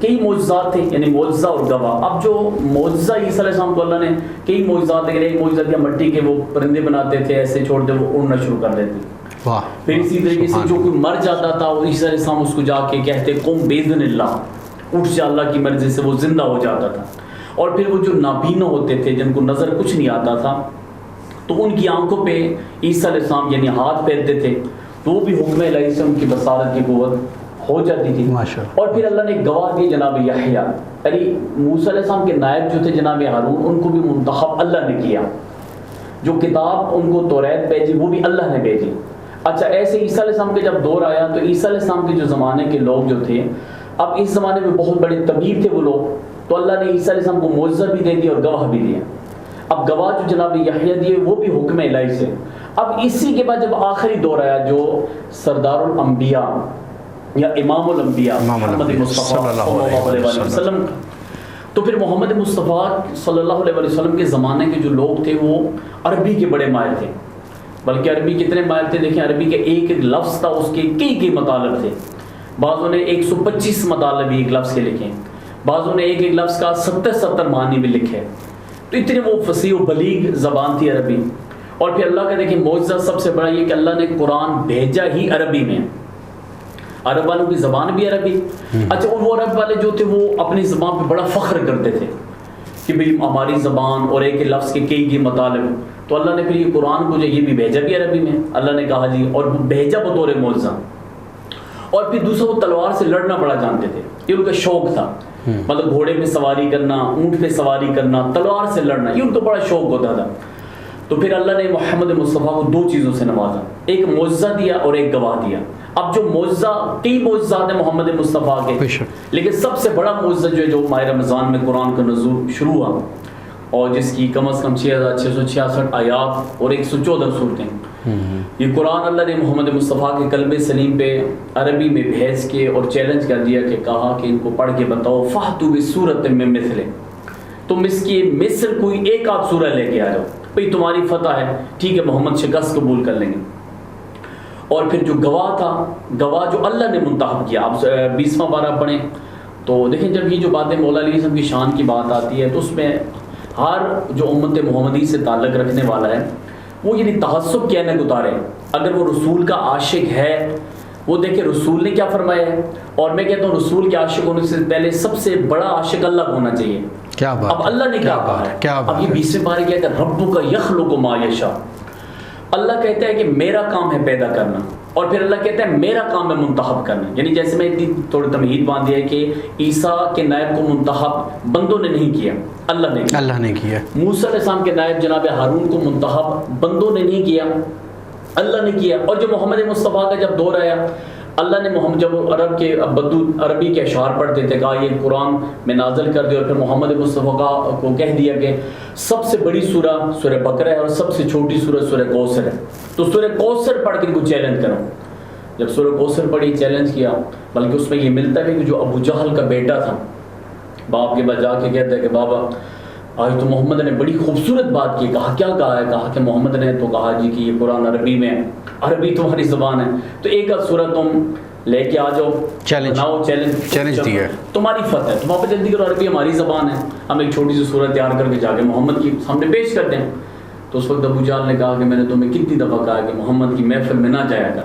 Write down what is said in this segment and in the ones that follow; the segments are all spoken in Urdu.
کئی معجزات تھے، یعنی معجزہ اور گواہ. اب جو معجزہ عیسیٰ علیہ السلام کو اللہ نے کئی معجزات ہیں، ایک معجزہ کیا مٹی کے وہ پرندے بناتے تھے، ایسے چھوڑتے وہ اڑنا شروع کر دیتے. پھر اسی طریقے سے جو کوئی مر جاتا تھا عیسیٰ علیہ السلام اس کو جا کے کہتے قم باذن اللہ، اٹھ جا اللہ کی مرضی سے، وہ زندہ ہو جاتا تھا. اور پھر وہ جو نابینا ہوتے تھے جن کو نظر کچھ نہیں آتا تھا، تو ان کی آنکھوں پہ عیسیٰ علیہ السلام یعنی ہاتھ پھیرتے تھے تو وہ بھی حکم الہی سے ان کی بصارت کی قوت ہو جاتی تھی. اور پھر اللہ نے گواہ دی جناب یحییٰ، یعنی موسیٰ علیہ السلام کے نائب جو تھے جناب ہارون، ان کو بھی منتخب اللہ نے کیا. جو کتاب ان کو توریت بھیجی وہ بھی اللہ نے بھیجی. اچھا ایسے عیسیٰ علیہ السلام کے جب دور آیا تو عیسیٰ علیہ السلام کے جو زمانے کے لوگ جو تھے، اب اس زمانے میں بہت بڑے طبیب تھے وہ لوگ، تو اللہ نے عیسیٰ علیہ السلام کو معجزہ بھی دے دیا اور گواہ بھی دیا. اب گواہ جو جناب یحییٰ دیے وہ بھی حکم الہی سے. اب اسی کے بعد جب آخری دور آیا جو سردار الانبیاء یا امام الانبیاء محمد مصطفیٰ صلی اللہ علیہ وسلم، تو پھر محمد مصطفیٰ صلی اللہ علیہ وسلم کے زمانے کے جو لوگ تھے وہ عربی کے بڑے ماہر تھے. بلکہ عربی کتنے ماہر تھے دیکھیں، عربی کے ایک ایک لفظ تھا اس کے کئی مطالب تھے. بعضوں نے 125 مطالب ایک لفظ کے لکھے، بعضوں نے ایک ایک لفظ کا 70 معنی بھی لکھے. تو اتنے وہ فصیح و بلیغ زبان تھی عربی. اور پھر اللہ کا دیکھیں معجزہ سب سے بڑا یہ کہ اللہ نے قرآن بھیجا ہی عربی میں. عرب والوں کی زبان بھی عربی. اچھا اور وہ عرب والے جو تھے وہ اپنی زبان پہ بڑا فخر کرتے تھے کہ بھئی ہماری زبان اور ایک لفظ کے کئی مطالب. تو اللہ نے پھر یہ قرآن کو جو یہ بھی بھیجا بھی عربی میں، اللہ نے کہا جی، اور بھیجا بطور معجزہ. اور پھر دوسرا وہ تلوار سے لڑنا بڑا جانتے تھے، یہ ان کا شوق تھا. مطلب گھوڑے پہ سواری کرنا، اونٹ پہ سواری کرنا، تلوار سے لڑنا، یہ ان کو بڑا شوق ہوتا تھا. تو پھر اللہ نے محمد مصطفیٰ کو 2 چیزوں سے نوازا، ایک معجزہ دیا اور ایک گواہ دیا. اب جو معجزہ، کئی معجزات ہیں محمد مصطفیٰ کے، لیکن سب سے بڑا معجزہ جو ماہ رمضان میں قرآن کا نزول شروع ہوا، اور جس کی کم از کم 6666 آیات اور 114 صورتیں، یہ قرآن اللہ نے محمد مصطفیٰ کے قلب سلیم پہ عربی میں بھیج کے اور چیلنج کر دیا کہ کہا کہ ان کو پڑھ کے بتاؤ فَأْتُوا بِسُورَةٍ مِّن مِّثْلِهِ، تم اس کی مثل کوئی ایک آدھ سورہ لے کے آ جاؤ، بھئی تمہاری فتح ہے، ٹھیک ہے محمد شکست قبول کر لیں گے. اور پھر جو گواہ تھا، گواہ جو اللہ نے منتخب کیا. آپ 20واں پارہ پڑھیں تو دیکھیں جب یہ جو باتیں مولا علیہ السلام کی شان کی بات آتی ہے تو اس میں ہر جو امت محمدی سے تعلق رکھنے والا ہے وہ یعنی تعصب کیا نہ اتارے. اگر وہ رسول کا عاشق ہے، وہ دیکھیں رسول نے کیا فرمایا ہے، اور میں کہتا ہوں رسول کے عاشق ہونے سے پہلے سب سے بڑا عاشق اللہ ہونا چاہیے. کیا بات، اب اللہ نے کیا کہا ہے، اب یہ 20ویں پارے کیا کہ ربک یخلق ما یشاء. اللہ کہتا ہے کہ میرا کام ہے پیدا کرنا، اور پھر اللہ کہتا ہے میرا کام ہے منتخب کرنا. یعنی جیسے میں اتنی تھوڑی تمہید باندھ دیا ہے کہ عیسیٰ کے نائب کو منتخب بندوں نے نہیں کیا، اللہ نے کیا. موسیٰ علیہ السلام کے نائب جناب ہارون کو منتخب بندوں نے نہیں کیا، اللہ نے کیا. اور جو محمد مصطفیٰ کا جب دور آیا، اللہ نے محمد جب عرب کے بدو عربی کے اشعار پڑھتے تھے، کہا یہ قرآن میں نازل کر دیا. اور پھر محمد مصطفیٰ کو کہہ دیا کہ سب سے بڑی سورہ سورہ بقرہ ہے اور سب سے چھوٹی سورہ سورہ کوثر ہے، تو سورہ کوثر پڑھ کے ان کو چیلنج کرو. جب سورہ کوثر پڑھی، چیلنج کیا، بلکہ اس میں یہ ملتا ہے کہ جو ابو جہل کا بیٹا تھا باپ کے بعد جا کے کہتا ہے کہ بابا آج تو محمد نے بڑی خوبصورت بات کی. کہا کیا کہا ہے، کہا کہ محمد نے تو کہا جی کہ یہ قرآن عربی میں ہے، عربی تمہاری زبان ہے، تو ایک آدھ سورہ تم لے کے آ جاؤ، چیلنج دیا، تمہاری فتح ہے، تم وہاں پہ جلدی کرو، عربی ہماری زبان ہے، ہم ایک چھوٹی سی سورہ تیار کر کے جا کے محمد کی سامنے پیش کرتے ہیں. تو اس وقت ابو جہل نے کہا کہ میں نے تمہیں کتنی دفعہ کہا کہ محمد کی محفل میں نہ جایا کر.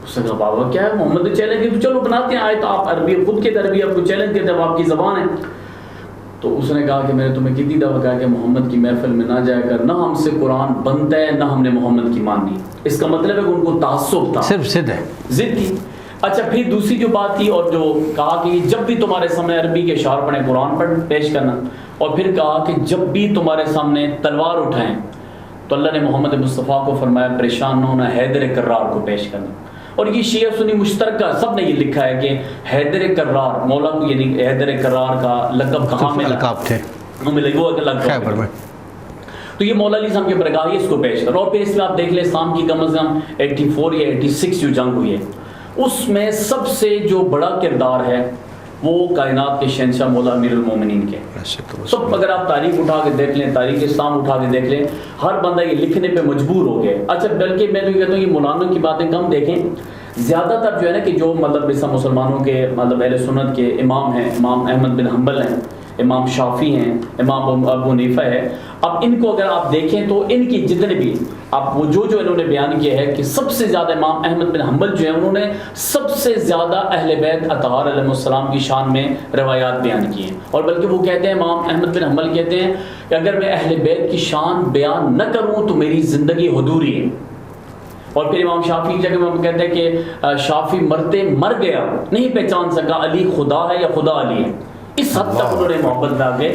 اس نے کہا بابا کیا ہے، محمد نے چیلنج کی تو چلو بناتے ہیں آئے، تو آپ عربی خود کے عربی آپ کو چیلنج کرتے ہیں، آپ کی زبان ہے. تو اس نے کہا کہ میں نے تمہیں کتنی دفعہ کہا کہ محمد کی محفل میں نہ جایا کر، نہ ہم سے قرآن بنتا ہے نہ ہم نے محمد کی مانی. اس کا مطلب ہے کہ ان کو تعصب تھا، صرف ضد تھی. اچھا پھر دوسری جو بات تھی اور جو کہا کہ جب بھی تمہارے سامنے عربی کے اشعار پڑھیں قرآن پڑھ پیش کرنا، اور پھر کہا کہ جب بھی تمہارے سامنے تلوار اٹھائیں تو اللہ نے محمد مصطفیٰ کو فرمایا پریشان نہ ہونا، حیدر کرار کو پیش کرنا. اور یہ شیعہ سنی مشترکہ سب نے یہ لکھا ہے کہ حیدر کرار مولا کو، یعنی حیدر کرار کا لقب کہاں ملا، وہ لقب. تو یہ مولا علی صاحب کے برگاہ اس کو پیش کرو. اور پھر اس میں آپ دیکھ لیں شام کی کم از کم 84 یا 86 جو جنگ ہوئی ہے، اس میں سب سے جو بڑا کردار ہے وہ کائنات کے شہنشاہ مولا امیر المومنین کے. سب اگر آپ تاریخ اٹھا کے دیکھ لیں، تاریخ اسلام اٹھا کے دیکھ لیں، ہر بندہ یہ لکھنے پہ مجبور ہو گئے. اچھا بلکہ میں تو یہ کہتا ہوں یہ مولانا کی باتیں کم دیکھیں، زیادہ تر جو ہے نا کہ جو مطلب جیسا مسلمانوں کے مطلب اہل سنت کے امام ہیں، امام احمد بن حنبل ہیں، امام شافعی ہیں، امام ابو حنیفہ ہے، اب ان کو اگر آپ دیکھیں تو ان کی جتنے بھی آپ وہ جو انہوں نے بیان کیا ہے کہ سب سے زیادہ امام احمد بن حنبل جو ہیں انہوں نے سب سے زیادہ اہل بیت اطہار علیہ السلام کی شان میں روایات بیان کی ہیں، اور بلکہ وہ کہتے ہیں امام احمد بن حنبل کہتے ہیں کہ اگر میں اہل بیت کی شان بیان نہ کروں تو میری زندگی ادھوری ہے۔ اور پھر امام شافعی کی جگہ میں کہتے ہیں کہ شافعی مر گیا نہیں پہچان سکا علی خدا ہے یا خدا علی ہے، اس حد تک انہوں نے محبت میں آگے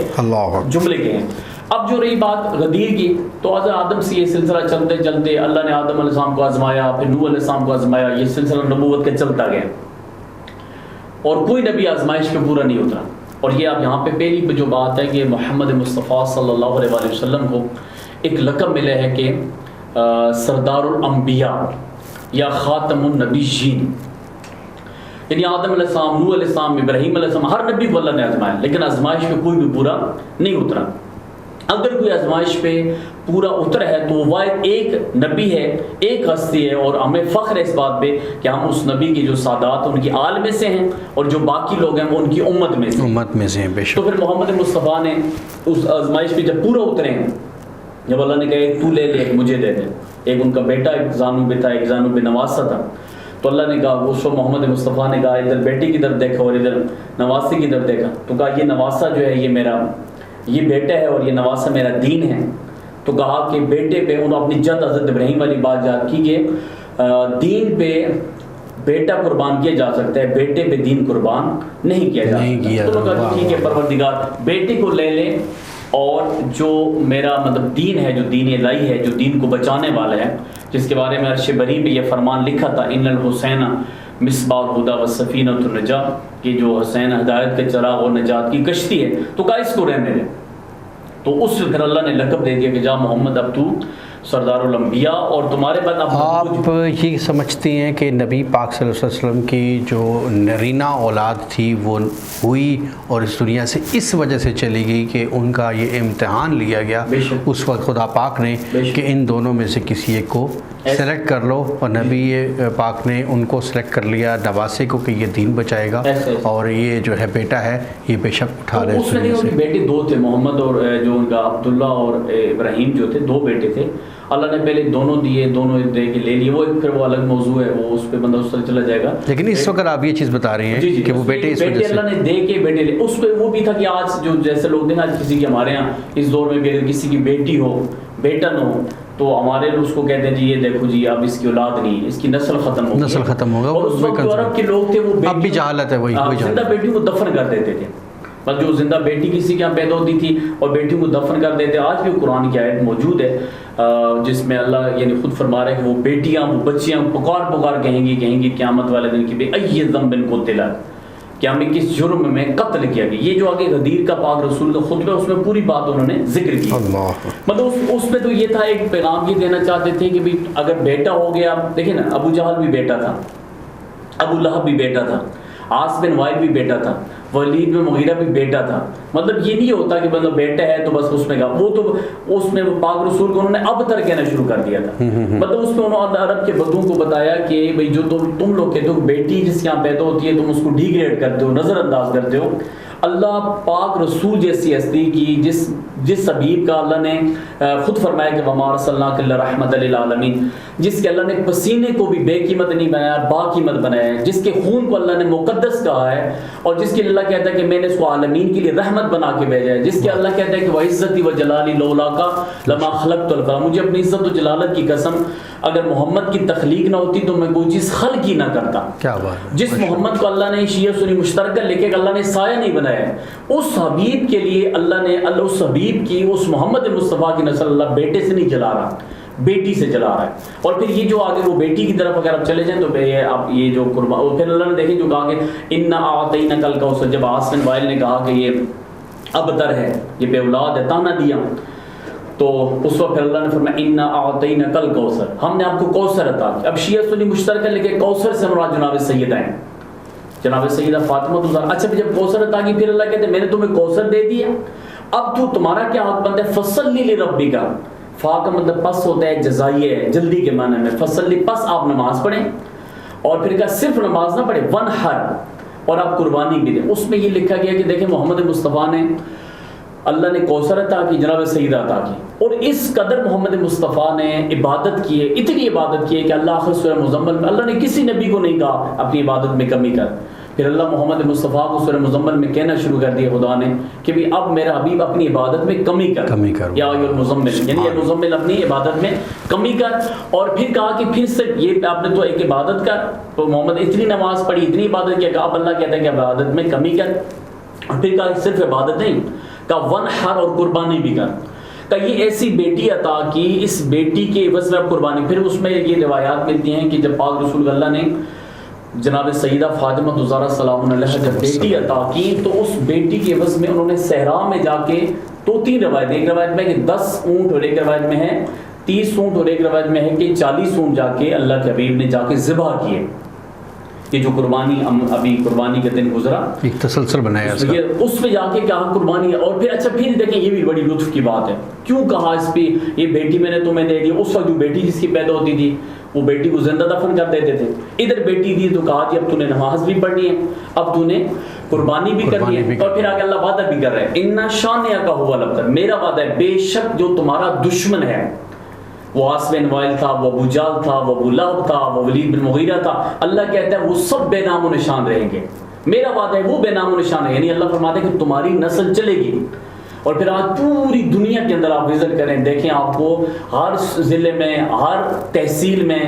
جملے کہے ہیں۔ اب جو رہی بات غدیر کی، تو حضرت آدم سے یہ سلسلہ چلتے چلتے اللہ نے آدم علیہ السلام کو آزمایا، پھر نوح علیہ السلام کو آزمایا، یہ سلسلہ نبوت کا چلتا گیا اور کوئی نبی آزمائش پہ پورا نہیں اترا۔ اور یہ اب یہاں پہ پہلی جو بات ہے کہ محمد مصطفیٰ صلی اللہ علیہ وآلہ وسلم کو ایک لقب ملا ہے کہ سردار الانبیاء یا خاتم النبیین، یعنی آدم علیہ السلام، نوح علیہ السلام، ابراہیم علیہ السلام، ہر نبی کو اللہ نے آزمایا، لیکن آزمائش پہ کوئی بھی پورا نہیں اترا۔ اگر کوئی آزمائش پہ پورا اترا ہے تو وہ ایک نبی ہے، ایک ہستی ہے، اور ہمیں فخر ہے اس بات پہ کہ ہم اس نبی کی جو سادات ان کی آل میں سے ہیں اور جو باقی لوگ ہیں وہ ان کی امت میں سے ہیں بے شک۔ تو پھر محمد مصطفیٰ نے اس آزمائش پہ جب پورا اترے ہیں، جب اللہ نے کہا ایک تو لے لے ایک مجھے دے دے، ایک ان کا بیٹا ایک زانو پہ تھا، ایک زانو پہ نواسا تھا، تو اللہ نے کہا اس وقت محمد مصطفیٰ نے کہا ادھر بیٹی کی طرف دیکھا اور ادھر نواسے کی طرف دیکھا، تو کہا یہ نواسا جو ہے یہ بیٹا ہے اور یہ نواسا میرا دین ہے۔ تو کہا کہ بیٹے پہ انہوں اپنی جد حضرت ابراہیم والی بات یاد کی کہ دین پہ بیٹا قربان کیا جا سکتا ہے، بیٹے پہ دین قربان نہیں کیا جا سکتا۔ تو کہا ٹھیک ہے پروردگار بیٹے کو لے لے، اور جو میرا مطلب دین ہے، جو دین الہی ہے، جو دین کو بچانے والا ہے، جس کے بارے میں عرش بری میں یہ فرمان لکھا تھا ان الحسین مصباح الہدی والسفینۃ النجاۃ، کہ جو حسین ہدایت کا چراغ اور نجات کی کشتی ہے، تو کہا اس کو رہنے دے۔ تو اس پھر اللہ نے لقب دے دیا کہ جا محمد اب تو سردار الانبیاء، اور تمہارے بعد آپ یہ سمجھتے ہیں کہ نبی پاک صلی اللہ علیہ وسلم کی جو نرینہ اولاد تھی وہ ہوئی اور اس دنیا سے اس وجہ سے چلی گئی کہ ان کا یہ امتحان لیا گیا اس وقت خدا پاک نے کہ ان دونوں میں سے کسی ایک کو سلیکٹ کر لو، اور نبی پاک نے ان کو سلیکٹ کر لیا نواسے کو کہ یہ دین بچائے گا، اور یہ جو ہے بیٹا ہے یہ بے شک اٹھا لے۔ اس میں بیٹے دو تھے، محمد اور جو ان کا عبداللہ اور ابراہیم جو تھے، دو بیٹے تھے، اللہ نے پہلے دونوں دیے، دونوں دے کے لے لیے، وہ پھر وہ الگ موضوع ہے، وہ اس پہ بندہ اس طرح چلا جائے گا۔ لیکن اس وقت آپ یہ چیز بتا رہے ہیں کہ وہ بیٹے اس وجہ سے اللہ نے دے کے بیٹے لے، اس پہ وہ بھی تھا کہ آج جو جیسے لوگ دیکھیں آج کسی کی ہمارے یہاں اس دور میں بھی اگر کسی کی بیٹی ہو بیٹا نہ ہو تو ہمارے لوگ اس کو کہتے ہیں جی یہ دیکھو جی اب اس کی اولاد نہیں، اس کی نسل ختم ہوگا، اور اس وقت جو عرب کے لوگ تھے وہ اب بھی جہالت ہے، وہی زندہ بیٹی کو دفن کر دیتے تھے، بس جو زندہ بیٹی کسی کے یہاں پیدا ہوتی تھی اور بیٹی کو دفن کر دیتے۔ آج بھی قرآن کی آیت موجود ہے جس میں اللہ یعنی خود فرما رہا ہے کہ وہ بیٹیاں وہ بچیاں پکار کہیں گی قیامت والے دن کی بے ای ذنب قتلت، کہ ہمیں کس جرم میں قتل کیا گیا۔ یہ جو آگے غدیر کا پاک رسول کا خطبہ اس میں پوری بات انہوں نے ذکر کی، مطلب اس میں تو یہ تھا ایک پیغام یہ دینا چاہتے تھے کہ بھی اگر بیٹا ہو گیا، دیکھیں نا ابو جہل بھی بیٹا تھا، ابو لہب بھی بیٹا تھا، عاص بن وائل بھی بیٹا تھا، ولید بن مغیرہ بھی بیٹا تھا، مطلب یہ نہیں ہوتا کہ مطلب بیٹا ہے تو بس اس میں وہ تو اس میں پاک رسول کو انہوں نے اب تر کہنا شروع کر دیا تھا، مطلب اس میں انہوں نے عرب کے بدوں کو بتایا کہ بھئی جو تم لوگ کہتے ہو بیٹی جس کے یہاں پیدا ہوتی ہے تم اس کو ڈیگریڈ کرتے ہو، نظر انداز کرتے ہو، اللہ پاک رسول جیسی ہستی کی جس حبیب کا اللہ نے خود فرمایا کہ وما ارسلناک الا رحمۃ للعالمین، جس کے اللہ نے پسینے کو بھی بے قیمت نہیں بنایا، با قیمت بنایا ہے، جس کے خون کو اللہ نے مقدس کہا ہے، اور جس کے اللہ کہتا ہے کہ میں نے اس کو عالمین کے لیے رحمت بنا کے بھیجا ہے، جس کے اللہ کہتا ہے کہ وعزتی وجلالی لولاک لما خلقت القلم، مجھے اپنی عزت و جلالت کی قسم اگر محمد کی تخلیق نہ ہوتی تو میں کوئی چیز خلق ہی نہ کرتا۔ کیا بات، جس محمد کو اللہ نے شیعہ سنی مشترکہ لے کے اللہ نے سایہ نہیں بنایا ہے، اس حبیب کے لیے اللہ نے اس حبیب کی اس محمد مصطفیٰ کی نسل اللہ بیٹے سے نہیں جلا رہا، بیٹی سے جلا رہا ہے۔ اور پھر یہ جو آگے وہ بیٹی کی طرف اگر آپ چلے جائیں تو آپ یہ جو قربان، پھر اللہ نے دیکھیں جو کہا کہ انا اعطیناک الکوثر، جب عاص بن وائل نے کہا کہ یہ ابتر ہے، یہ بے اولاد ہے، تانا دیا، تو اس وقت پھر اللہ نے فرمایا انا اعطیناک الکوثر، ہم نے آپ کو کوثر عطا کیا۔ اب شیعہ سنی مشترکہ لے کے کوثر سے مراد جناب سیدہ ہیں، جناب سیدہ فاطمہ تو اچھا جب کوثر عطا کی پھر اللہ کہتے ہیں میں نے تمہیں کوثر دے دیا، اب تو تمہارا کیا حق بنتا ہے، فصلی لربک، فا کا مطلب پس ہوتا ہے جزائیہ ہے، جلدی کے معنی میں، فصلی پس آپ نماز پڑھیں، اور پھر کہا صرف نماز نہ پڑھے ونحر، اور آپ قربانی بھی دیں. اس میں یہ لکھا گیا کہ دیکھیں محمد مصطفیٰ نے اللہ نے کوثر عطا کی، جناب سیدہ عطا کی، اور اس قدر محمد مصطفیٰ نے عبادت کی ہے، اتنی عبادت کی ہے کہ اللہ آخر سورہ مزمل میں اللہ نے کسی نبی کو نہیں کہا اپنی عبادت میں کمی کر. پھر اللہ محمد مصطفیٰ کو سورہ مزمل میں کہنا شروع کر دیا خدا نے کہ بھی اب میرا حبیب اپنی عبادت میں کمی کر یا المزمل، یعنی یہ مزمل اپنی عبادت میں کمی کر. اور پھر کہا کہ پھر سے یہ آپ نے تو ایک عبادت کر، تو محمد اتنی نماز پڑھی، اتنی عبادت کیا، کہ اب اللہ کہتا ہے کہ عبادت میں کمی کر. اور پھر کہا صرف عبادت نہیں، کہا ونحر اور قربانی بھی کر. کہ یہ ایسی بیٹی عطا کی، اس بیٹی کے عوض میں قربانی. پھر اس میں یہ روایات ملتی ہیں کہ جب پاک رسول اللہ نے جناب سیدہ فاطمہ الزہرا سلام علیہا جب بیٹی عطا کی، تو اس بیٹی کے عوض میں انہوں نے صحرا میں جا کے 2-3 روایت، ایک روایت میں کہ 10 اونٹ، اور ایک روایت میں ہے 30 اونٹ، اور ایک روایت میں ہے کہ 40 اونٹ جا کے اللہ کے حبیب نے جا کے ذبح کیے. یہ جو قربانی ابھی قربانی کا دن گزرا، ایک تسلسل بنایا اس پہ جا کے کہا قربانی. اور پھر اچھا پھر دیکھیں یہ بھی بڑی لطف کی بات ہے، کیوں کہا اس پہ یہ بیٹی میں نے تمہیں دے دی. اس وقت جو بیٹی جس کی پیدا ہوتی تھی وہ بیٹی کو زندہ دفن کر دیتے تھے. ادھر بیٹی دی تو کہا کہ اب تو نے نماز بھی پڑھنی ہے، اب تو نے قربانی بھی کرنی ہے. اور پھر آگے اللہ وعدہ بھی کر رہے ہیں اِنَّ شَانِئَكَ هُوَ الْأَبْتَرُ، میرا وعدہ ہے بے شک جو تمہارا دشمن ہے، وہ عاصم بن وائل تھا، وہ ابو جہل تھا، وہ ابو لہب تھا، وہ ولید بن مغیرہ تھا، اللہ کہتا ہے وہ سب بے نام و نشان رہیں گے. میرا وعدہ ہے وہ بے نام و نشان ہے، یعنی اللہ فرماتے ہیں کہ تمہاری نسل چلے گی. اور پھر آج پوری دنیا کے اندر آپ وزٹ کریں، دیکھیں آپ کو ہر ضلع میں، ہر تحصیل میں،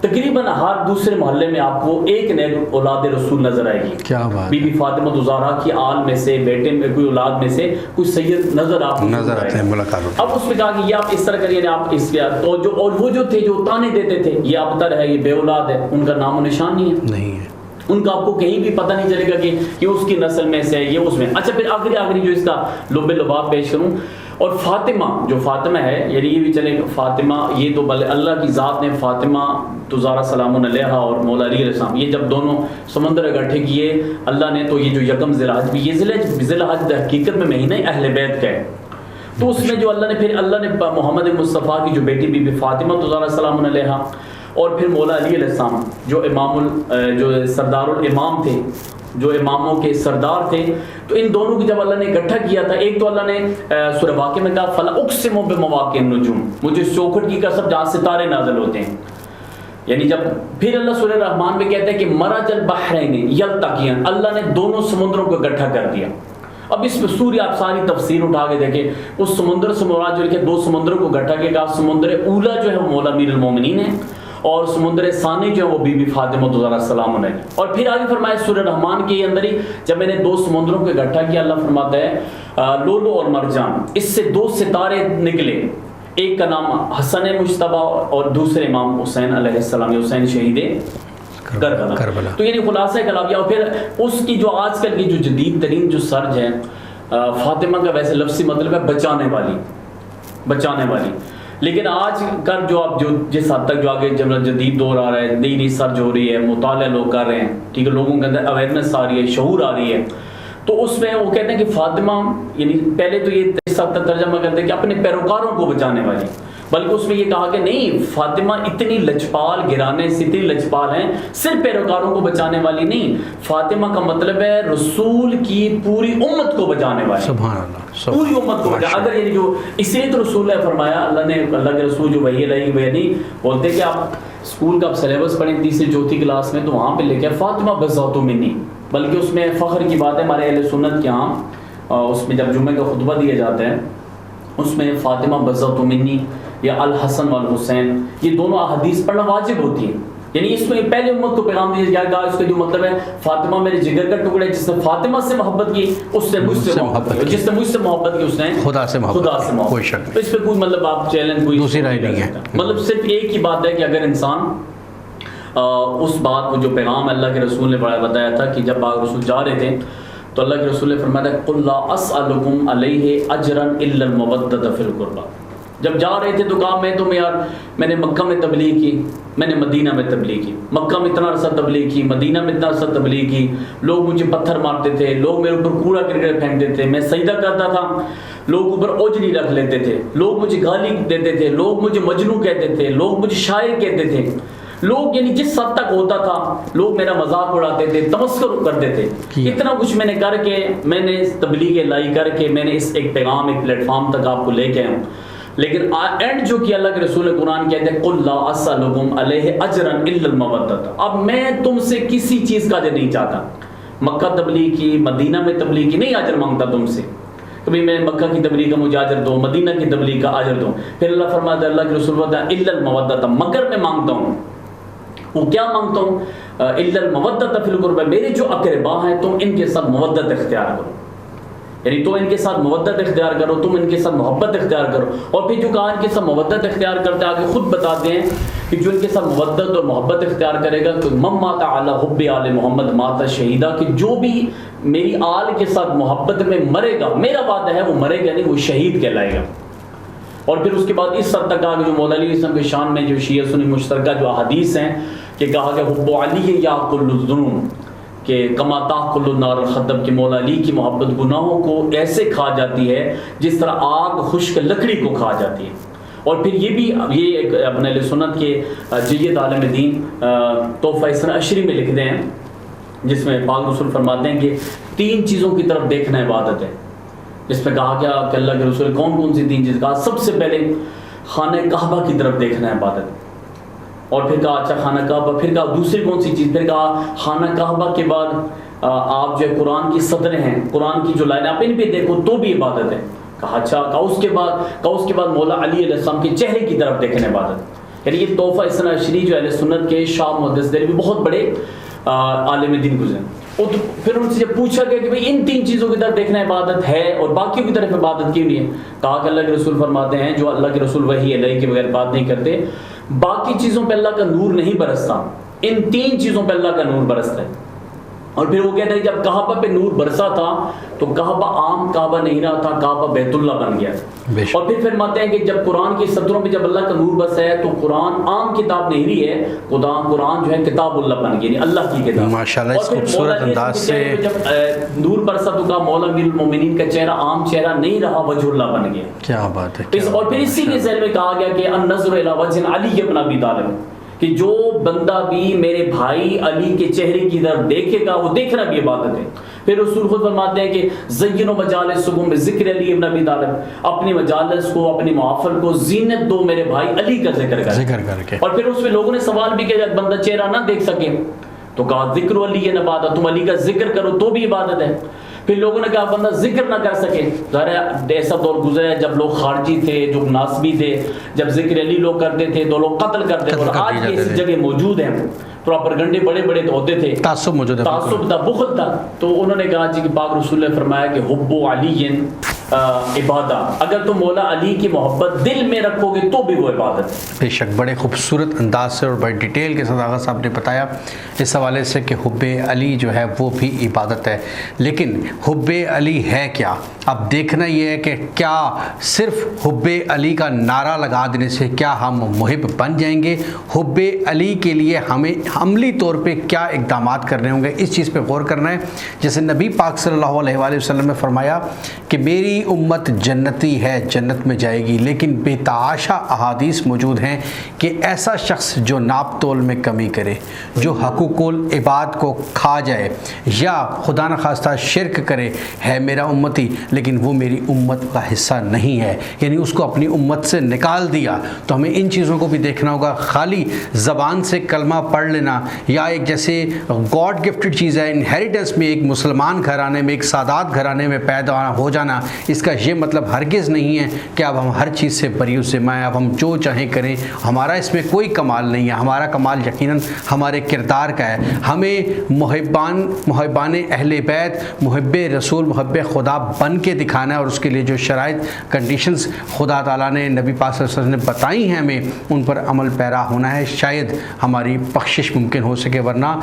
تقریباً ہر دوسرے محلے میں آپ کو ایک نئے اولاد رسول نظر آئے گی. کیا بات، بی بی فاطمہ الزہرا کی آل میں سے، بیٹے میں، کوئی اولاد میں سے کوئی سید نظر آپ نظر آتے ہیں ملاقات. اب اس میں کہا کہ یہ آپ اس طرح کریے، آپ اس تو جو اور وہ جو تھے جو تانے دیتے تھے یہ ابتر ہے، یہ بے اولاد ہے، ان کا نام و نشان نہیں ہے. ان کا آپ کو کہیں بھی پتہ نہیں چلے گا کہ یہ اس کی نسل میں سے ہے، یہ اس میں. اچھا پھر آخری جو اس کا لب لباب پیش کروں، اور فاطمہ جو فاطمہ ہے، یعنی یہ بھی چلے فاطمہ، یہ تو بلے اللہ کی ذات نے فاطمہ الزہرا سلام علیہا اور مولا علی علیہ السلام، یہ جب دونوں سمندر اکٹھے کیے اللہ نے، تو یہ جو یکم ذی الحج بھی، یہ ذی الحج حقیقت میں مہینہ اہل بیت کا ہے. تو اس میں جو اللہ نے پھر اللہ نے محمد مصطفیٰ کی جو بیٹی بی بی فاطمہ الزہرا سلام علیہا، اور پھر مولا علی علیہ السلام جو جو سردار الامام تھے، جو اماموں کے سردار تھے، تو ان دونوں کی جب اللہ نے اکٹھا کیا تھا، ایک تو اللہ نے سورہ واقعہ میں کہا فَلَا أُقْسِمُ بِمَوَاقِعِ النُّجُومِ، مجھے اس چوکھٹ کی قسم جہاں ستارے نازل ہوتے ہیں. یعنی جب پھر اللہ سورہ رحمان میں کہتا ہے کہ مَرَجَ الْبَحْرَيْنِ يَلْتَقِيَانِ، اللہ نے دونوں سمندروں کو اکٹھا کر دیا. اب اس میں سوریہ آپ ساری تفسیر اٹھا کے دیکھیں، اس سمندر سے مراد جو ہے 2 سمندروں کو اکٹھا کیا گیا. سمندر اولا جو ہے وہ مولا امیر المومنین ہے، اور سمندر ثانی جو ہے وہ بی بی فاطمہ الزہرا سلام علیہا. اور پھر آگے فرمایا سورہ رحمان کے اندر ہی جب میں نے 2 سمندروں کو اکٹھا کیا، اللہ فرماتا ہے لولو اور مرجان، اس سے 2 ستارے نکلے، ایک کا نام حسن مجتبیٰ اور دوسرے امام حسین علیہ السلام، حسین شہید کربلا. تو یعنی خلاصہ کلام یہ. اور پھر اس کی جو آج کل کی جو جدید ترین جو سرج ہے، فاطمہ کا ویسے لفظی مطلب ہے بچانے والی. لیکن آج کل جو اب جو جس حد تک جو آگے جدید دور آ رہا ہے، نئی سرج ہو رہی ہے، مطالعہ لوگ کر رہے ہیں، ٹھیک ہے، لوگوں کے اندر اویئرنیس آ رہی ہے، شعور آ رہی ہے، تو اس میں وہ کہتے ہیں کہ فاطمہ، یعنی پہلے تو یہ اس حد تک ترجمہ کرتے ہیں کہ اپنے پیروکاروں کو بچانے والی، بلکہ اس میں یہ کہا کہ نہیں، فاطمہ اتنی لجپال، گرانے سے اتنی لجپال ہیں، صرف پیروکاروں کو بچانے والی نہیں، فاطمہ کا مطلب ہے رسول کی پوری امت کو بچانے والی. سبحان اللہ، پوری امت کو بچانے. اگر یعنی جو اس لیے تو رسول نے فرمایا، اللہ کے رسول جو وحی علیہ نہیں بولتے کہ آپ اسکول کا سلیبس پڑھیں 3 سے 4 کلاس میں، تو وہاں پہ لکھا ہے فاطمہ بذات منی، بلکہ اس میں فخر کی بات ہے ہمارے اہل سنت کے ہاں، اس میں جب جمعے کا خطبہ دیا جاتا ہے اس میں فاطمہ بذات منی یا الحسن والحسین، یہ دونوں احادیث پڑھنا واجب ہوتی ہیں. یعنی اس میں پہلے امت کو پیغام دیا گیا، اس کا جو مطلب ہے فاطمہ میرے جگر کا ٹکڑا ہے، جس نے فاطمہ سے محبت کی اس نے مجھ سے محبت کی، جس نے مجھ سے محبت کی اس نے خدا سے محبت. کوئی شک نہیں، اس پہ کوئی مطلب آپ چیلنج کوئی دوسری رائے نہیں ہے. مطلب صرف ایک ہی بات ہے کہ اگر انسان اس بات کو جو پیغام اللہ کے رسول نے بتایا تھا کہ جب پاک رسول جا رہے تھے تو اللہ کے رسول نے فرمایا قُلْ لَا أَسْأَلُكُمْ عَلَيْهِ أَجْرًا إِلَّا الْمَوَدَّةَ فِي الْقُرْبَى. جب جا رہے تھے تو کہا میں نے مکہ میں تبلیغ کی، میں نے مدینہ میں تبلیغ کی، مکہ میں اتنا عرصہ تبلیغ کی، مدینہ میں اتنا عرصہ تبلیغ کی، لوگ مجھے پتھر مارتے تھے، لوگ میرے اوپر کوڑا کرکٹ پھینکتے تھے، میں سجدہ کرتا تھا، لوگ اوپر اوجری رکھ لیتے تھے، لوگ مجھے گالی دیتے تھے، لوگ مجھے مجنون کہتے تھے، لوگ مجھے شاعر کہتے تھے، لوگ یعنی جس حد تک ہوتا تھا لوگ میرا مذاق اڑاتے تھے, تمسخر کرتے تھے. اتنا کچھ میں نے کر کے, میں نے تبلیغ لائی کر کے میں نے اس ایک پیغام, ایک پلیٹ فارم تک آپ کو لے کے آیا ہوں. لیکن اینڈ جو کہ اللہ کے رسول قرآن کہتے ہیں قُلْ لَا أَسْأَلُكُمْ عَلَيْهِ أَجْرًا إِلَّا الْمَوَدَّةَ, اب میں تم سے کسی چیز کا اجر نہیں چاہتا. مکہ تبلیغ کی, مدینہ میں تبلیغ کی نہیں اجر مانگتا تم سے. کبھی میں مکہ کی تبلیغ کا مجھے اجر دو, مدینہ کی تبلیغ کا اجر دو. پھر اللہ فرماتا ہے, اللہ کے رسول فرماتا ہے الا المودۃ, مگر میں مانگتا ہوں. وہ کیا مانگتا ہوں؟ الا المودۃ فی القربى, میرے جو اقربا ہیں تم ان کے ساتھ مودت اختیار کرو, یعنی تو ان کے ساتھ مودت اختیار کرو, تم ان کے ساتھ محبت اختیار کرو. اور پھر جو کہا ان کے ساتھ مودت اختیار کرتے آگے خود بتاتے ہیں کہ جو ان کے ساتھ مودت اور محبت اختیار کرے گا, کہ من مات علی حب آل محمد مات شہیدہ, کہ جو بھی میری آل کے ساتھ محبت میں مرے گا, میرا وعدہ ہے وہ مرے گا نہیں, وہ شہید کہلائے گا. اور پھر اس کے بعد اس حد تک آگے جو مولا علیہ السلام کے شان میں جو شیعہ سنی مشترکہ جو احادیث ہیں کہ کہا کہ حب علی یاکل الذنوب, کہ کما تاکل النار الخطب, کہ مولا علی کی محبت گناہوں کو ایسے کھا جاتی ہے جس طرح آگ خشک لکڑی کو کھا جاتی ہے. اور پھر یہ بھی, یہ ایک اپنے اہل سنت کے جید عالم دین تحفہ اثنا عشری میں لکھتے ہیں, جس میں پاک رسول فرماتے ہیں کہ 3 چیزوں کی طرف دیکھنا عبادت ہے. جس میں کہا گیا کہ اللہ کے رسول کون کون سی 3 چیز, کہا سب سے پہلے خانہ کعبہ کی طرف دیکھنا ہے عبادت. اور پھر کہا اچھا خانہ کعبہ, پھر کہا دوسری کون سی چیز, پھر کہا خانہ کعبہ کے بعد آپ جو قرآن کی صدریں ہیں, قرآن کی جو لائنیں آپ ان پہ دیکھو تو بھی عبادت ہے. کہا اچھا, کہا اس کے بعد مولا علی علیہ السلام کے چہرے کی طرف دیکھنا عبادت. یعنی یہ تحفہ اثنا عشری جو اہل سنت کے شاہ محدث دہلوی بہت بڑے عالم دین گزرے. اور پھر ان سے جب پوچھا گیا کہ بھئی ان 3 چیزوں کی طرف دیکھنا عبادت ہے اور باقیوں کی طرف عبادت کیوں نہیں ہے, کہا کہ اللہ کے رسول فرماتے ہیں جو اللہ کے رسول وحی الہی کے بغیر بات نہیں کرتے, باقی چیزوں پہ اللہ کا نور نہیں برستا, ان 3 چیزوں پہ اللہ کا نور برستا ہے. اور پھر وہ کہتے ہیں جب کعبہ پہ نور برسا تھا تو کعبہ عام کعبہ نہیں رہا تھا, کعبہ بیت اللہ بن گیا. اور پھر فرماتے ہیں کہ جب قرآن کی سطروں پہ جب اللہ کا نور برسا ہے تو قرآن عام کتاب نہیں رہی ہے, قرآن جو ہے کتاب اللہ بن گئی, یعنی اللہ کی کتاب. ماشاءاللہ اس خوبصورت انداز سے جب نور برسا تو کہا مولا امیر المومنین کا چہرہ عام چہرہ نہیں رہا, وجہ اللہ بن گیا. کیا بات ہے. اور پھر اسی کے ذہن میں کہا گیا کہ النظر الی وجہ علی بن ابی طالب, کہ جو بندہ بھی میرے بھائی علی کے چہرے کی طرف دیکھے گا وہ دیکھنا بھی عبادت ہے. پھر رسول خود فرماتے ہیں کہ زینوا مجالسکم بذکر علی ابن ابی طالب, اپنی مجالس کو, اپنی محافل کو زینت دو میرے بھائی علی کا ذکر کر کے. اور پھر اس میں لوگوں نے سوال بھی کیا, بندہ چہرہ نہ دیکھ سکے تو کہا ذکر علی ہے عبادت, تم علی کا ذکر کرو تو بھی عبادت ہے. پھر لوگوں نے کہا بندہ ذکر نہ کر سکے, ظاہر ایسا دور گزرا ہے جب لوگ خارجی تھے, جو ناسبی تھے, جب ذکر علی لوگ کرتے تھے تو لوگ قتل کرتے تھے. اور آج بھی ایسی جگہ موجود ہیں, پراپرگنڈے بڑے بڑے تو ہوتے تھے, تعصب موجود ہے, تعصب تھا, بخل تھا. تو انہوں نے کہا جی کہ پاک رسول نے فرمایا کہ حب علی عبادہ, اگر تم مولا علی کی محبت دل میں رکھو گے تو بھی وہ عبادت ہے. بے شک بڑے خوبصورت انداز سے اور بڑی ڈیٹیل کے ساتھ آغا صاحب نے بتایا اس حوالے سے کہ حب علی جو ہے وہ بھی عبادت ہے. لیکن حب علی ہے کیا؟ اب دیکھنا یہ ہے کہ کیا صرف حب علی کا نعرہ لگا دینے سے کیا ہم محب بن جائیں گے؟ حب علی کے لیے ہمیں عملی طور پہ کیا اقدامات کرنے ہوں گے, اس چیز پہ غور کرنا ہے. جیسے نبی پاک صلی اللہ علیہ وآلہ وسلم نے فرمایا کہ میری امت جنتی ہے, جنت میں جائے گی, لیکن بے تحاشا احادیث موجود ہیں کہ ایسا شخص جو ناپ تول میں کمی کرے, جو حقوق العباد کو کھا جائے یا خدا نخواستہ شرک کرے, ہے میرا امتی لیکن وہ میری امت کا حصہ نہیں ہے, یعنی اس کو اپنی امت سے نکال دیا. تو ہمیں ان چیزوں کو بھی دیکھنا ہوگا. خالی زبان سے کلمہ پڑھ لینا یا ایک جیسے گاڈ گفٹڈ چیز ہے, انہیریٹنس میں ایک مسلمان گھرانے میں, ایک سادات گھرانے میں پیدا ہو جانا, اس کا یہ مطلب ہرگز نہیں ہے کہ اب ہم ہر چیز سے بری و ذمہ ہیں, اب ہم جو چاہیں کریں. ہمارا اس میں کوئی کمال نہیں ہے, ہمارا کمال یقیناً ہمارے کردار کا ہے. ہمیں محبان اہل بیت, محب رسول, محب خدا بن کے دکھانا ہے, اور اس کے لیے جو شرائط کنڈیشنز خدا تعالیٰ نے نبی پاک صلی اللہ علیہ وسلم نے بتائی ہیں ہمیں ان پر عمل پیرا ہونا ہے. شاید ہماری بخشش ممکن ہو سکے, ورنہ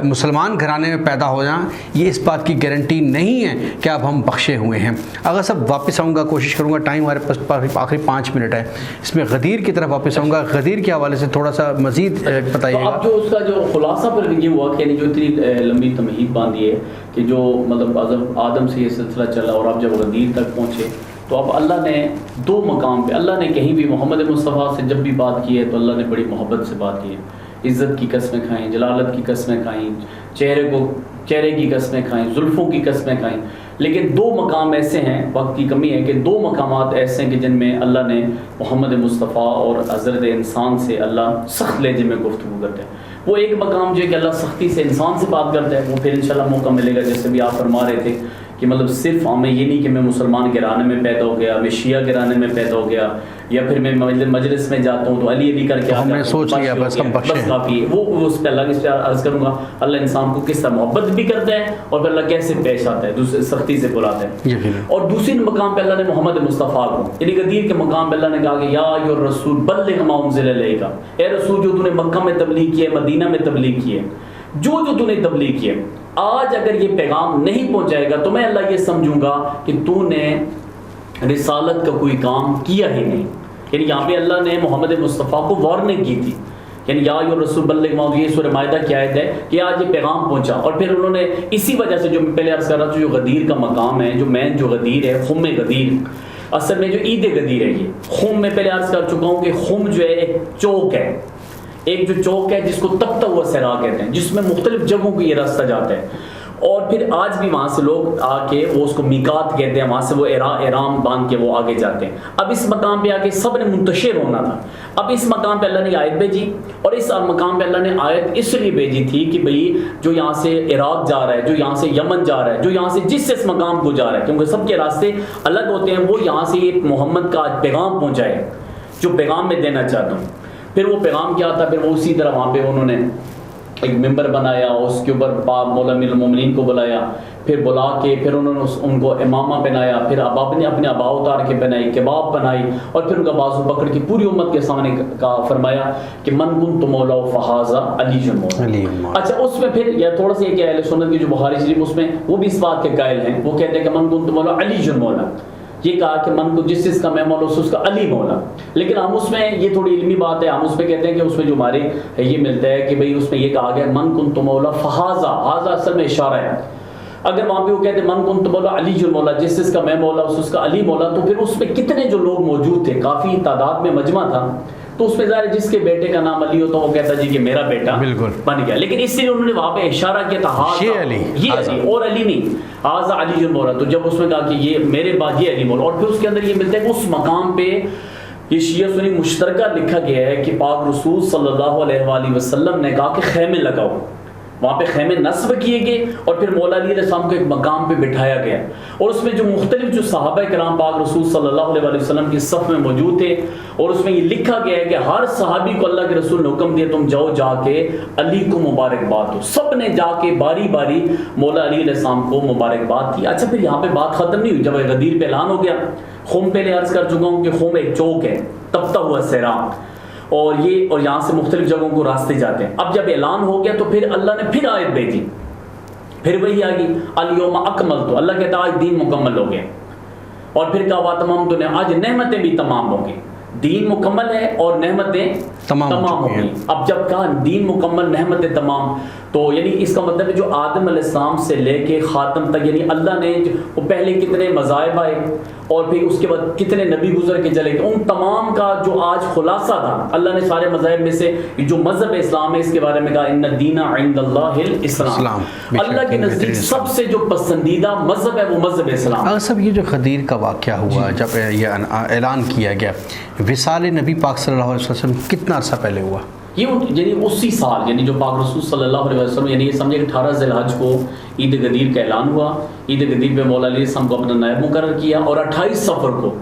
مسلمان گھرانے میں پیدا ہو جانا یہ اس بات کی گارنٹی نہیں ہے کہ اب ہم بخشے ہوئے ہیں. اگر سب واپس آؤں گا, کوشش کروں گا, ٹائم ہمارے پاس آخری 5 منٹ ہے, اس میں غدیر کی طرف واپس آؤں گا. غدیر کے حوالے سے تھوڑا سا مزید بتائیے گا. اب جو اس کا جو خلاصہ پر یہ ہوا کہ جو اتنی لمبی تمہید باندھی ہے کہ جو مطلب آدم سے یہ سلسلہ چلا اور اب جب غدیر تک پہنچے تو اب اللہ نے 2 مقام پہ, اللہ نے کہیں بھی محمد مصطفیٰ سے جب بھی بات کی ہے تو اللہ نے بڑی محبت سے بات کی ہے. عزت کی قسمیں کھائیں، جلالت کی قسمیں کھائیں، چہرے کی قسمیں کھائیں، زلفوں کی قسمیں کھائیں. لیکن 2 مقام ایسے ہیں، وقت کی کمی ہے، کہ 2 مقامات ایسے ہیں کہ جن میں اللہ نے محمد مصطفیٰ اور حضرت انسان سے اللہ سخت لہجے میں گفتگو کرتے ہیں. وہ ایک مقام جو ہے کہ اللہ سختی سے انسان سے بات کرتا ہے، وہ پھر انشاءاللہ موقع ملے گا، جیسے بھی آپ فرما رہے تھے کہ مطلب صرف ہمیں یہ نہیں کہ میں مسلمان گھرانے میں پیدا ہو گیا، میں شیعہ گھرانے میں پیدا ہو گیا، یا پھر میں مجلس میں جاتا ہوں تو علی علی کر کے ہم نے سوچ لیا بس ہم بخشے، بس کافی ہے. وہ اس پہ اللہ کی عرض کروں گا اللہ انسان کو کس طرح محبت بھی کرتا ہے اور پھر اللہ کیسے پیش آتا ہے، دوسرے سختی سے بلاتا ہے. اور دوسری مقام پہ اللہ نے محمد مصطفیٰ کو یعنی غدیر کے مقام پہ اللہ نے کہا کہ یا ایھا الرسول بلغ ما انزل الیک، اے رسول جو تو نے مکہ میں تبلیغ کی ہے، مدینہ میں تبلیغ کی ہے، جو تو نے تبلیغ کی ہے، آج اگر یہ پیغام نہیں پہنچائے گا تو میں اللہ یہ سمجھوں گا کہ تو نے رسالت کا کوئی کام کیا ہی نہیں. یعنی یہاں پہ اللہ نے محمد مصطفیٰ کو وارننگ کی تھی، یعنی یا ایھا الرسول بلغ ما، یہ سورہ مائدہ کی آیت ہے کہ آج یہ پیغام پہنچا. اور پھر انہوں نے اسی وجہ سے جو میں پہلے عرض کر رہا تھا، جو غدیر کا مقام ہے، جو مین جو غدیر ہے، خم غدیر، اصل میں جو عید غدیر ہے، یہ خم میں پہلے عرض کر چکا ہوں کہ خم جو ہے ایک چوک ہے، ایک جو چوک ہے جس کو تپتا ہوا صحرا کہتے ہیں، جس میں مختلف جگہوں کو یہ راستہ جاتا ہے. اور پھر آج بھی وہاں سے لوگ آ کے وہ اس کو میقات کہتے ہیں، وہاں سے وہ احرام باندھ کے وہ آگے جاتے ہیں. اب اس مقام پہ آ کے سب نے منتشر ہونا تھا. اب اس مقام پہ اللہ نے آیت بھیجی، اور اس مقام پہ اللہ نے آیت اس لیے بھیجی تھی کہ بھئی جو یہاں سے عراق جا رہا ہے، جو یہاں سے یمن جا رہا ہے، جو یہاں سے جس مقام کو جا رہا ہے، کیونکہ سب کے راستے الگ ہوتے ہیں، وہ یہاں سے یہ محمد کا پیغام پہنچائے جو پیغام میں دینا چاہتا ہوں. پھر وہ پیغام کیا تھا، پھر وہ اسی طرح وہاں پہ انہوں نے ایک ممبر بنایا، اس کے اوپر مولا امیر المومنین کو بلایا، پھر بلا کے پھر انہوں نے ان کو امامہ پہنایا، پھر اب نے اپنے ابا اتار کے پہنائی، کباب بنائی، اور پھر ان کا بازو پکڑ کے پوری امت کے سامنے کا فرمایا کہ من کنت مولا فہذا علی مولا. اچھا اس میں پھر یا تھوڑا سا یہ کہ اہل سنت کی جو بخاری شریف اس میں وہ بھی اس بات کے قائل ہیں، وہ کہتے ہیں کہ من کنت مولا علی مولا، یہ کہا کہ من کو جس کا میں مولا اس کا علی مولا. لیکن ہم اس میں یہ تھوڑی علمی بات ہے، ہم اس میں کہتے ہیں کہ اس میں جو ہمارے یہ ملتا ہے کہ بھئی اس میں یہ کہا گیا من کنت مولا فہذا، ہذا اصل میں اشارہ ہے. اگر وہاں پہ وہ کہتے ہیں من کنت مولا علی مولا، جس کا میں مولا اس کا علی مولا، تو پھر اس میں کتنے جو لوگ موجود تھے، کافی تعداد میں مجمع تھا، تو اس میں ظاہر جس کے بیٹے کا نام علی ہوتا وہ کہتا جی کہ میرا بیٹا بن گیا. لیکن اس لیے انہوں نے وہاں پہ اشارہ کیا تھا یہ علی اور علی نہیں، ہذا علی مولا. تو جب اس میں کہا کہ یہ میرے بعد یہ علی مولا، اور پھر اس کے اندر یہ ملتا ہے کہ اس مقام پہ یہ شیعہ سنی مشترکہ لکھا گیا ہے کہ پاک رسول صلی اللہ علیہ وآلہ وسلم نے کہا کہ خیمے لگاؤ، وہاں پہ خیمے نصب کیے گئے، اور پھر مولا علی علیہ السلام کو ایک مقام پہ بٹھایا گیا، اور اس میں جو مختلف جو صحابہ کرام پاک رسول صلی اللہ علیہ وآلہ وسلم کی صف میں موجود تھے، اور اس میں یہ لکھا گیا ہے کہ ہر صحابی کو اللہ کے رسول نے حکم دیا تم جاؤ جا کے علی کو مبارکباد دو. سب نے جا کے باری باری مولا علی علیہ السلام کو مبارکباد دی. اچھا پھر یہاں پہ بات ختم نہیں ہوئی، جب غدیر پہ اعلان ہو گیا، خم پہلے عرض کر چکا ہوں کہ خم ایک چوک ہے، تپتا ہوا صحرا، اور یہاں سے مختلف جگہوں کو راستے جاتے ہیں. اب جب اعلان ہو گیا تو پھر اللہ نے پھر آیت بھیجی، پھر وہی آ گئی الیوم اکملت، اللہ کہتا آج دین مکمل ہو گیا. اور پھر کہا تمام دنیا، آج نعمتیں بھی تمام ہوں گی، دین مکمل ہے اور نعمتیں تمام ہو گئی. اب جب کہا دین مکمل نعمتیں تمام، تو یعنی اس کا مطلب ہے جو آدم علیہ السلام سے لے کے خاتم تک، یعنی اللہ نے وہ پہلے کتنے مذاہب آئے اور پھر اس کے بعد کتنے نبی گزر کے چلے گئے، ان تمام کا جو آج خلاصہ تھا، اللہ نے سارے مذاہب میں سے جو مذہب اسلام ہے اس کے بارے میں کہا ان الدین عند اللہ الاسلام، اللہ کے نزدیک سب سے جو پسندیدہ مذہب ہے وہ مذہب اسلام. اگر سب یہ جو غدیر کا واقعہ ہوا، جب یہ اعلان کیا گیا، وصال نبی پاک صلی اللہ علیہ وسلم کتنا عرصہ پہلے ہوا؟ یہ یعنی اسی سال، یعنی جو پاک رسول صلی اللہ علیہ وسلم، یعنی یہ سمجھے کہ 18 ذی الحج کو عید غدیر کا اعلان ہوا. عید غدیر پہ مولا علیہ السلام کو اپنا نائب مقرر کیا، اور 28 صفر کو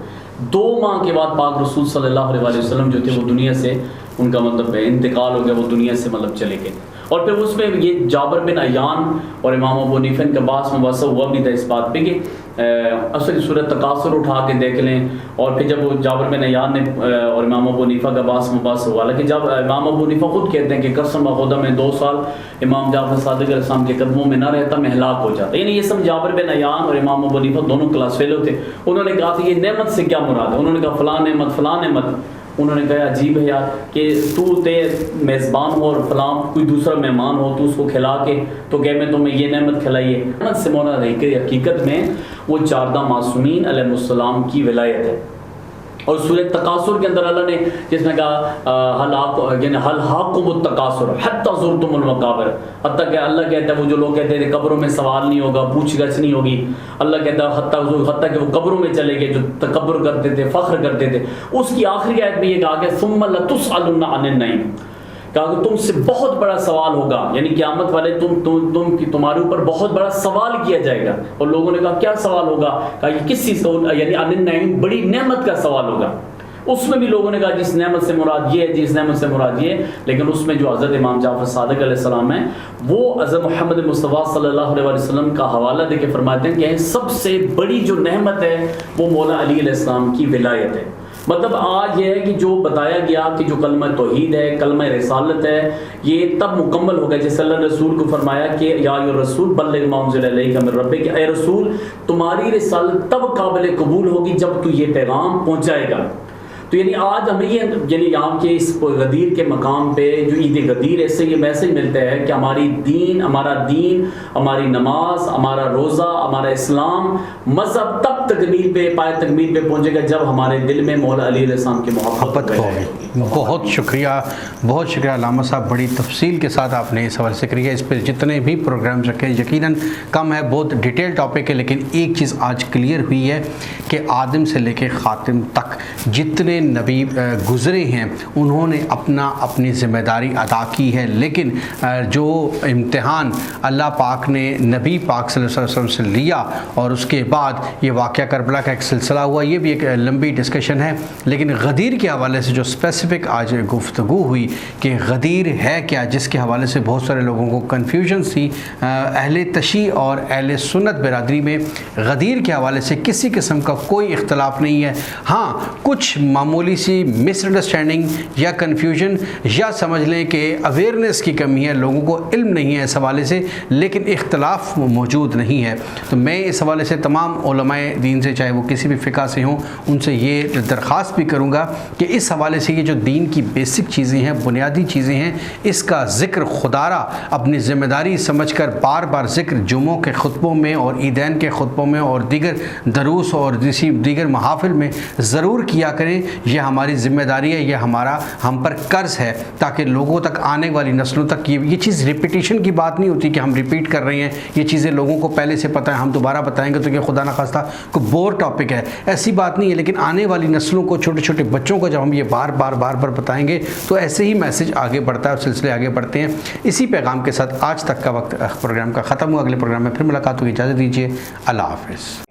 2 ماہ کے بعد پاک رسول صلی اللہ علیہ وسلم جو تھے وہ دنیا سے ان کا مطلب انتقال ہو گیا، وہ دنیا سے مطلب چلے گئے. اور پھر اس میں یہ جابر بن عیان اور امام ابو حنیفہ کا باس مباحثہ ہوا بھی تھا اس بات پہ کہ اصل صورت تقاصر اٹھا کے دیکھ لیں. اور پھر جب وہ جابر بن عیان نے اور امام ابو حنیفہ کا باس مباحثہ ہوا، لیکن جب امام ابو حنیفہ خود کہتے ہیں کہ قسم خدا میں 2 سال امام جعفر صادق علیہ السلام کے قدموں میں نہ رہتا میں ہلاک ہو جاتا. یعنی یہ سب جابر بن عیان اور امام ابو حنیفہ دونوں کلاس فیلو تھے. انہوں نے کہا کہ یہ نعمت سے کیا مراد ہے؟ انہوں نے کہا فلاں نعمت فلاں نعمت. انہوں نے کہا عجیب ہے یار کہ تو میزبان ہو اور فلاں کوئی دوسرا مہمان ہو تو اس کو کھلا کے تو کہ میں تمہیں یہ نعمت کھلائی ہے. نعمت سے مراد حقیقت میں وہ 14 معصومین علیہ السلام کی ولایت ہے. اور سورہ تکاثر کے اندر اللہ نے جس میں کہا حل حاکم التکاثر حتی زرتم المقابر، حتیٰ کہ اللہ کہتا ہے وہ جو لوگ کہتے تھے قبروں میں سوال نہیں ہوگا، پوچھ گچھ نہیں ہوگی، اللہ کہتا ہے حتیٰ کہ وہ قبروں میں چلے گئے جو تکبر کرتے تھے، فخر کرتے تھے. اس کی آخری آیت میں یہ کہا کہ ثم لتسألن عن النعیم، کہا کہ تم سے بہت بڑا سوال ہوگا، یعنی قیامت والے تمہارے اوپر بہت بڑا سوال کیا جائے گا. اور لوگوں نے کہا کیا سوال ہوگا؟ کہا یہ کس چیز کا، یعنی عن النعیم، بڑی نعمت کا سوال ہوگا. اس میں بھی لوگوں نے کہا جس نعمت سے مراد یہ ہے، جس نعمت سے مراد یہ ہے، لیکن اس میں جو حضرت امام جعفر صادق علیہ السلام ہیں وہ حضرت محمد مصطفیٰ صلی اللہ علیہ وسلم کا حوالہ دے کے فرماتے ہیں کہ سب سے بڑی جو نعمت ہے وہ مولا علی علیہ السلام کی ولایت ہے. مطلب آج یہ ہے کہ جو بتایا گیا کہ جو کلمہ توحید ہے، کلمہ رسالت ہے، یہ تب مکمل ہو گیا جیسے اللہ رسول کو فرمایا کہ یا ایھا الرسول بلغ ما انزل الیک من ربک، کہ اے رسول تمہاری رسالت تب قابل قبول ہوگی جب تو یہ پیغام پہنچائے گا. تو یعنی آج ہمیں یہ، یعنی یہاں کے اس غدیر کے مقام پہ جو عید غدیر ہے، اس سے یہ میسج ملتا ہے کہ ہمارا دین، ہماری نماز، ہمارا روزہ، ہمارا اسلام، مذہب تب تکمیل پہ، پائے تکمیل پہ پہنچے گا جب ہمارے دل میں مولا علی علیہ السلام کی محبت ہوگی. بہت شکریہ علامہ صاحب، بڑی تفصیل کے ساتھ آپ نے اس حوالے سے کری ہے. اس پہ جتنے بھی پروگرامز رکھے یقیناً کم ہے، بہت ڈیٹیل ٹاپک ہے، لیکن ایک چیز آج کلیئر ہوئی ہے کہ آدم سے لے کے خاتم تک جتنے نبی گزرے ہیں انہوں نے اپنی ذمہ داری ادا کی ہے، لیکن جو امتحان اللہ پاک نے نبی پاک صلی اللہ علیہ وسلم سے لیا اور اس کے بعد یہ واقعہ کربلا کا ایک سلسلہ ہوا، یہ بھی ایک لمبی ڈسکشن ہے. لیکن غدیر کے حوالے سے جو اسپیسیفک آج گفتگو ہوئی کہ غدیر ہے کیا، جس کے حوالے سے بہت سارے لوگوں کو کنفیوژن تھی. اہل تشیع اور اہل سنت برادری میں غدیر کے حوالے سے کسی قسم کا کوئی اختلاف نہیں ہے. ہاں کچھ معمولی سی مس انڈرسٹینڈنگ یا کنفیوژن یا سمجھ لیں کہ اویئرنیس کی کمی ہے، لوگوں کو علم نہیں ہے اس حوالے سے، لیکن اختلاف موجود نہیں ہے. تو میں اس حوالے سے تمام علماء دین سے، چاہے وہ کسی بھی فقہ سے ہوں، ان سے یہ درخواست بھی کروں گا کہ اس حوالے سے یہ جو دین کی بیسک چیزیں ہیں، بنیادی چیزیں ہیں، اس کا ذکر خدارہ اپنی ذمہ داری سمجھ کر بار بار ذکر جمعوں کے خطبوں میں اور عیدین کے خطبوں میں اور دیگر دروس اور دیگر محافل میں ضرور کیا کریں. یہ ہماری ذمہ داری ہے، یہ ہم پر قرض ہے، تاکہ لوگوں تک، آنے والی نسلوں تک یہ چیز ریپیٹیشن کی بات نہیں ہوتی کہ ہم ریپیٹ کر رہے ہیں، یہ چیزیں لوگوں کو پہلے سے پتہ ہے، ہم دوبارہ بتائیں گے تو کہ خدا نخواستہ کوئی بور ٹاپک ہے، ایسی بات نہیں ہے. لیکن آنے والی نسلوں کو، چھوٹے چھوٹے بچوں کو جب ہم یہ بار بار بتائیں گے تو ایسے ہی میسج آگے بڑھتا ہے اور سلسلے آگے بڑھتے ہیں. اسی پیغام کے ساتھ آج تک کا وقت پروگرام کا ختم ہوا. اگلے پروگرام میں پھر ملاقات ہوگی. اجازت دیجیے. اللہ حافظ.